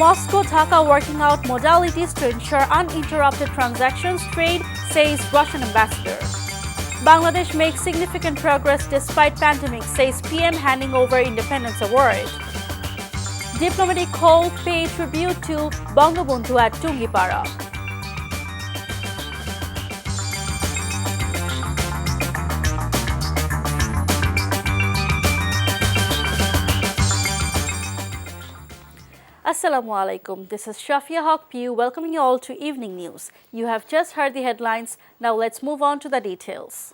Moscow, Dhaka working out modalities to ensure uninterrupted transactions trade, says Russian ambassador. Bangladesh makes significant progress despite pandemic, says PM handing over Independence Award. Diplomatic call pay tribute to Bangabandhu at Tungipara. Assalamu alaikum. This is Shafia Haq Pew welcoming you all to Evening News. You have just heard the headlines. Now let's move on to the details.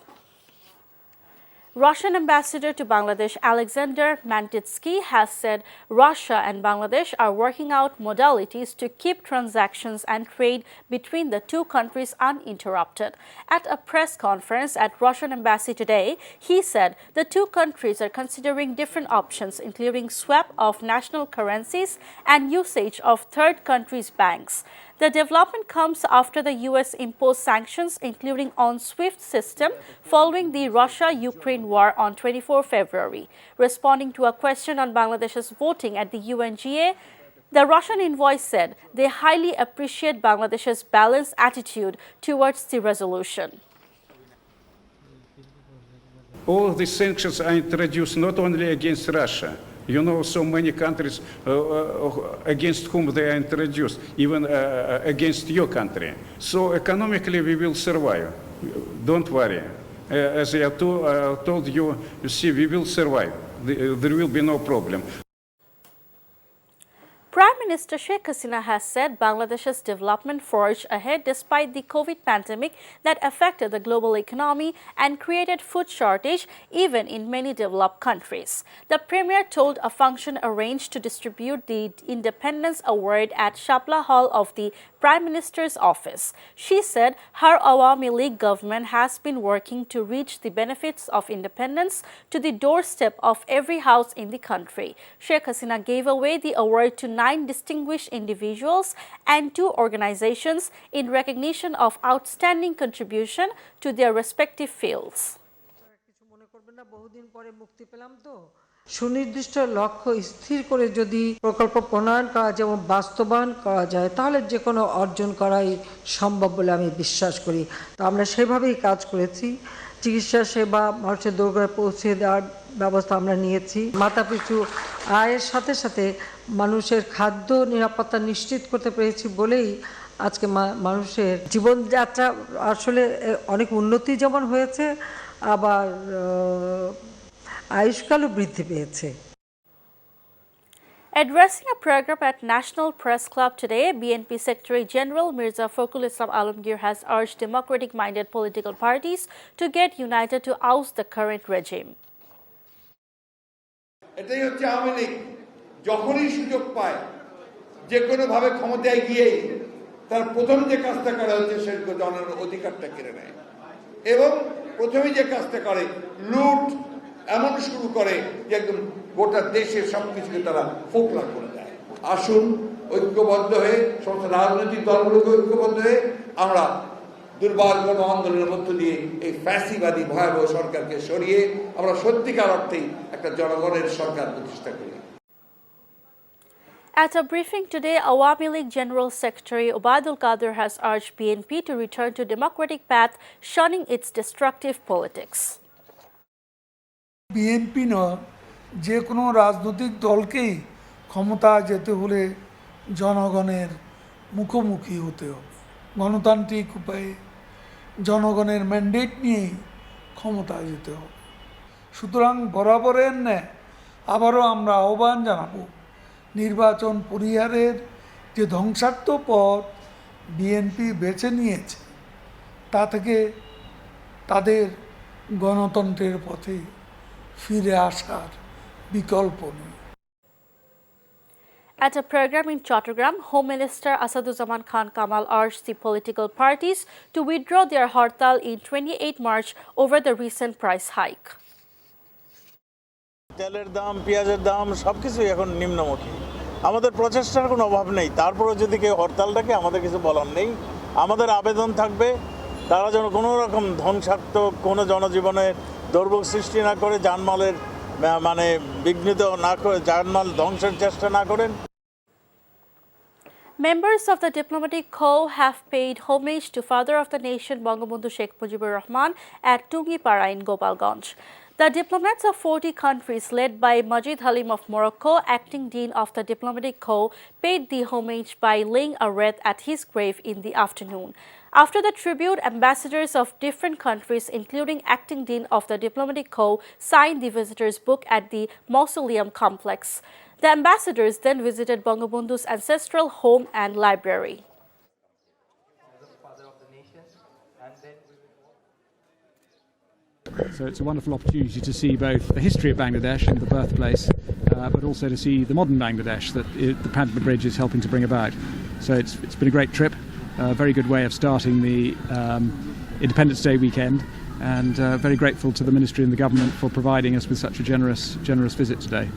Russian ambassador to Bangladesh Alexander Mantitsky has said Russia and Bangladesh are working out modalities to keep transactions and trade between the two countries uninterrupted. At a press conference at Russian embassy today, he said the two countries are considering different options, including swap of national currencies and usage of third countries' banks. The development comes after the U.S. imposed sanctions, including on SWIFT system, following the Russia-Ukraine war on 24 February. Responding to a question on Bangladesh's voting at the UNGA, the Russian envoy said they highly appreciate Bangladesh's balanced attitude towards the resolution. All of these sanctions are introduced not only against Russia. You know, so many countries against whom they are introduced, even against your country. So economically we will survive. Don't worry. As I told you, you see, we will survive. There will be no problem. Prime Minister Sheikh Hasina has said Bangladesh's development forged ahead despite the COVID pandemic that affected the global economy and created food shortage even in many developed countries. The Premier told a function arranged to distribute the Independence Award at Shapla Hall of the Prime Minister's office. She said her Awami League government has been working to reach the benefits of independence to the doorstep of every house in the country. Sheikh Hasina gave away the award to 9 distinguished individuals and 2 organizations in recognition of outstanding contribution to their respective fields. সুনির্দিষ্ট লক্ষ্য স্থির করে যদি প্রকল্প প্রণয়ন করা যায় এবং বাস্তবায়ন করা যায় তাহলে যে কোনো অর্জন করাই সম্ভব বলে আমি বিশ্বাস করি। তো আমরা সেভাবেই কাজ করেছি। চিকিৎসা সেবা মানুষের দোরগোড়ায় পৌঁছে দেওয়ার ব্যবস্থা আমরা নিয়েছি। মাথাপিছু আয়ের সাথে সাথে মানুষের খাদ্য নিরাপত্তা নিশ্চিত করতে পেরেছি বলেই আজকে মানুষের জীবনযাত্রা আসলে অনেক উন্নতি যেমন হয়েছে আবার আয়ুষ্কালও বৃদ্ধি পেয়েছে। Addressing a program at National Press Club today, BNP Secretary General Mirza Fakhrul Islam Alamgir has urged democratic-minded political parties to get united to oust the current regime. এটাই হচ্ছে আওয়ামী লীগ যখনই সুযোগ পায় যে কোনো ভাবে ক্ষমতায় গিয়ে তার প্রথম যে কাজটা করা হচ্ছে সেটা জনগণের অধিকারটা কেড়ে নেয় এবং প্রথমে যে কাজটা করে লুট এমন শুরু করে যে একদম গোটা দেশের সবকিছুকে তারা ফোকলা করে দেয়। আসুন ঐক্যবদ্ধ হয়ে সমস্ত রাজনৈতিক দলগুলোকে ঐক্যবদ্ধ হয়ে আমরা দুর্বার গণ আন্দোলনের মধ্য দিয়ে এই ফ্যাসিবাদী ভয়াবহ সরকারকে সরিয়ে আমরা সত্যিকার অর্থেই একটা জনগণের সরকার প্রতিষ্ঠা করি। At a briefing today, Awami League General Secretary Obaidul Qadir has urged BNP to return to democratic path, shunning its destructive politics. BNP নয় যে কোনো রাজনৈতিক দলকেই ক্ষমতা যেতে হলে জনগণের মুখোমুখি হতে হবে, গণতান্ত্রিক উপায়ে জনগণের ম্যান্ডেট নিয়েই ক্ষমতা যেতে হবে। সুতরাং বরাবরের ন্যায় আবারও আমরা আহ্বান জানাবো নির্বাচন পরিহারের যে ধ্বংসাত্মক পথ বিএনপি বেছে নিয়েছে তা থেকে তাদের গণতন্ত্রের পথে ফিরে আসার বিকল্প নেই। At a program in Chattogram, Home Minister Asaduzzaman Khan Kamal urged the political parties to withdraw their hartal in 28 March over the recent price hike. তেলের দাম, পেঁয়াজের দাম সবকিছুই এখন নিম্নমুখী। আমাদের প্রচেষ্টার কোনো অভাব নেই, তারপরেও যদি কেউ হরতাল ডাকে আমাদের কিছু বলার নেই। আমাদের আবেদন থাকবে তারা যেন কোনো রকম ধ্বংসাত্মক কোনো জনজীবনের দুর্ভোগ সৃষ্টি না করে, জানমালের বিঘ্নিত না করে, জানমাল ধ্বংসের চেষ্টা না করেন। Members of the diplomatic corps have paid homage to Father of the Nation Bangabandhu Sheikh Mujibur Rahman at Tungipara in Gopalganj. The diplomats of 40 countries led by Majid Halim of Morocco, acting dean of the diplomatic corps, paid the homage by laying a wreath at his grave in the afternoon. After the tribute, ambassadors of different countries, including acting dean of the diplomatic corps, signed the visitors' book at the mausoleum complex. The ambassadors then visited Bangabandhu's ancestral home and library. So it's a wonderful opportunity to see both the history of Bangladesh and the birthplace, but also to see the modern Bangladesh that the Padma Bridge is helping to bring about. So it's been a great trip, a very good way of starting the Independence Day weekend, and very grateful to the Ministry and the Government for providing us with such a generous visit today.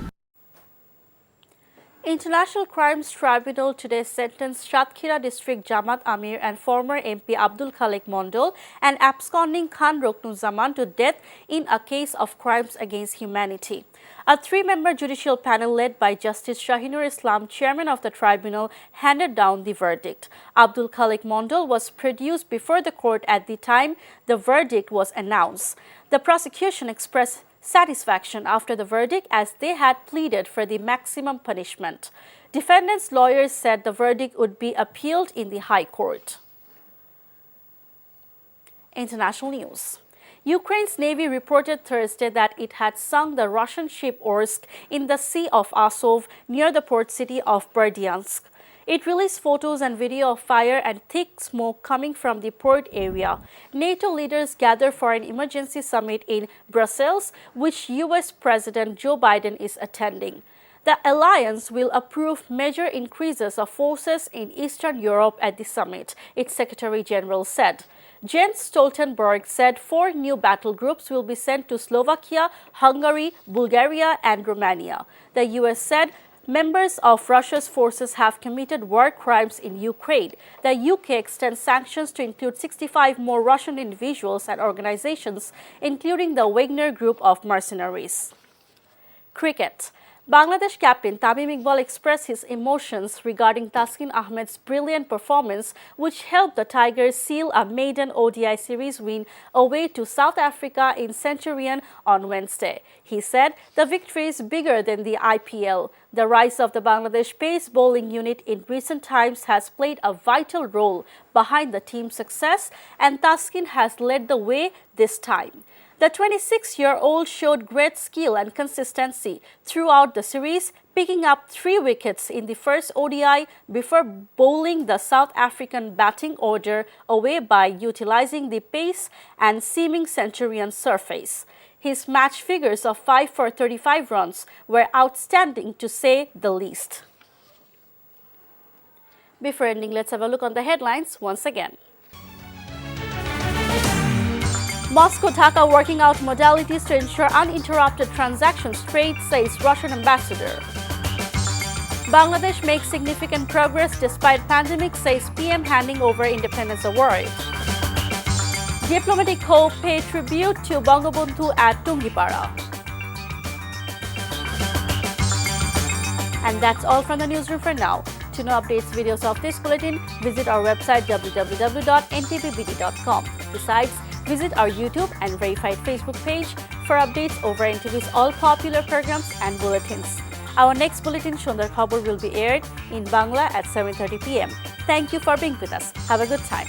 International Crimes Tribunal today sentenced Satkhira District Jamaat Amir and former MP Abdul Khalik Mondol and absconding Khan Roknuzzaman to death in a case of crimes against humanity. A three-member judicial panel led by Justice Shahinur Islam, chairman of the tribunal, handed down the verdict. Abdul Khalik Mondol was produced before the court at the time the verdict was announced. The prosecution expressed satisfaction after the verdict as they had pleaded for the maximum punishment. Defendants' lawyers said the verdict would be appealed in the High Court. International news. Ukraine's Navy reported Thursday that it had sunk the Russian ship Orsk in the Sea of Azov near the port city of Berdyansk. It released photos and video of fire and thick smoke coming from the port area. NATO leaders gather for an emergency summit in Brussels, which U.S. President Joe Biden is attending. The alliance will approve major increases of forces in Eastern Europe at the summit, its Secretary General said. Jens Stoltenberg said 4 new battle groups will be sent to Slovakia, Hungary, Bulgaria, and Romania. The U.S. said members of Russia's forces have committed war crimes in Ukraine. The UK extends sanctions to include 65 more Russian individuals and organizations, including the Wagner Group of mercenaries. Cricket. Bangladesh captain Tamim Iqbal expressed his emotions regarding Taskin Ahmed's brilliant performance, which helped the Tigers seal a maiden ODI series win away to South Africa in Centurion on Wednesday. He said the victory is bigger than the IPL. The rise of the Bangladesh pace bowling unit in recent times has played a vital role behind the team's success, and Taskin has led the way this time. The 26-year-old showed great skill and consistency throughout the series, picking up 3 wickets in the first ODI before bowling the South African batting order away by utilizing the pace and seaming Centurion surface. His match figures of 5 for 35 runs were outstanding, to say the least. Before ending, let's have a look on the headlines once again. Moscow-Dhaka working out modalities to ensure uninterrupted transactions trade, says Russian ambassador. Bangladesh makes significant progress despite pandemic, says PM handing over Independence Award. Diplomatic corps pay tribute to Bangabandhu at Tungipara. And that's all from the newsroom for now. To know updates, videos of this bulletin, visit our website www.ntvbd.com. Besides, visit our YouTube and verified Facebook page for updates over NTV's all popular programs and bulletins. Our next bulletin, Shondar Khabor, will be aired in Bangla at 7:30 p.m. Thank you for being with us. Have a good time.